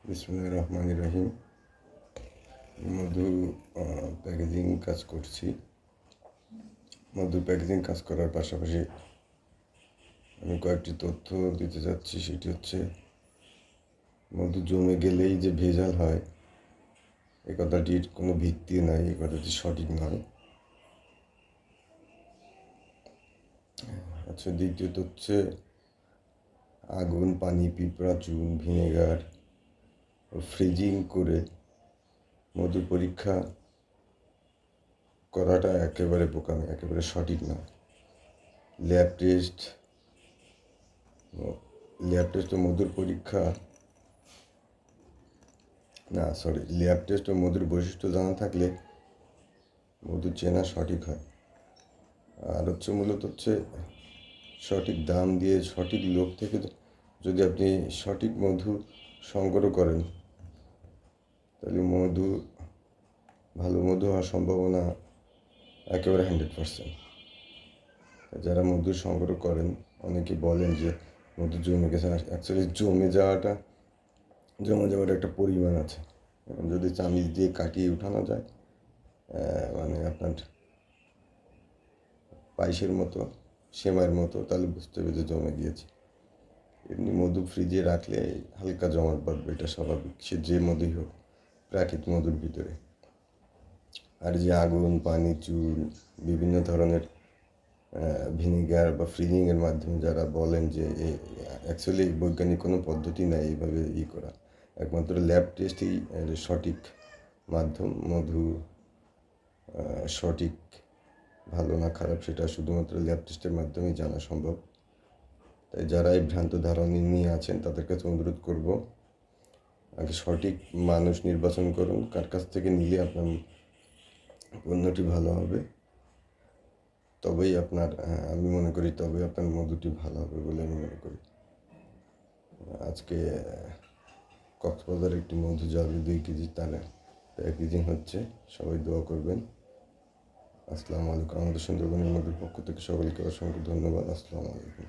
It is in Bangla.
বিসমিল্লাহির রহমানির রহিম। মধু প্যাকেজিং কাজ করছি। মধু প্যাকেজিং কাজ করার পাশাপাশি আমি কয়েকটি তথ্য দিতে চাচ্ছি। সেটি হচ্ছে, মধু জমে গেলেই যে ভেজাল হয় এ কথাটির কোনো ভিত্তি নাই, এ কথাটি সঠিক নয়। আচ্ছা, দ্বিতীয়ত হচ্ছে, আগুন, পানি, পিঁপড়া, চুন, ভিনেগার ও ফ্রিজিং করে মধু পরীক্ষা করাটা একেবারে বোকামি, একেবারে সঠিক নয়। ল্যাব টেস্ট ও মধুর পরীক্ষা ল্যাব টেস্ট ও মধুর বৈশিষ্ট্য জানা থাকলে মধু চেনা সঠিক হয়। আর মূলত সঠিক দাম দিয়ে সঠিক লোক থেকে যদি আপনি সঠিক মধু সংগ্রহ করেন, তাহলে ভালো মধু হওয়ার সম্ভাবনা একেবারে 100%। যারা মধু সংগ্রহ করেন অনেকে বলেন যে মধু জমে গেছে। অ্যাকচুয়ালি জমে যাওয়াটা একটা পরিমাণ আছে। যদি চামিচ দিয়ে কাটিয়ে উঠানো যায়, মানে আপনার পায়েসের মতো, সেমাইয়ের মতো, তাহলে বুঝতে হবে যে জমে গিয়েছে। এমনি মধু ফ্রিজে রাখলে হালকা জমাট বাঁধবে, এটা স্বাভাবিক, সে যে মধুই হোক, প্রাকৃতিক মধুর ভিতরে। আর যে আগুন, পানি, চুন, বিভিন্ন ধরনের ভিনিগার বা ফ্রিজিংয়ের মাধ্যমে যারা বলেন যে অ্যাকচুয়ালি বৈজ্ঞানিক কোনো পদ্ধতি নেই এইভাবে করা। একমাত্র ল্যাব টেস্টই সঠিক মাধ্যম। মধু সঠিক ভালো না খারাপ সেটা শুধুমাত্র ল্যাব টেস্টের মাধ্যমেই জানা সম্ভব। তাই যারা এই ভ্রান্ত ধারণা নিয়ে আছেন তাদের কাছে অনুরোধ করব, আগে সঠিক মানুষ নির্বাচন করুন, কার কাছ থেকে নিলে আপনার পণ্যটি ভালো হবে। তবেই আমি মনে করি তবেই আপনার মধুটি ভালো হবে বলে আমি মনে করি। আজকে কক্সবাজারে একটি মধু যাবে 2 কেজি, তারা প্যাকেজিং হচ্ছে। সবাই দোয়া করবেন। আসসালামু আলাইকুম। আমাদের সুন্দরবনের মধুর পক্ষ থেকে সকলকে অসংখ্য ধন্যবাদ। আসসালামু আলাইকুম।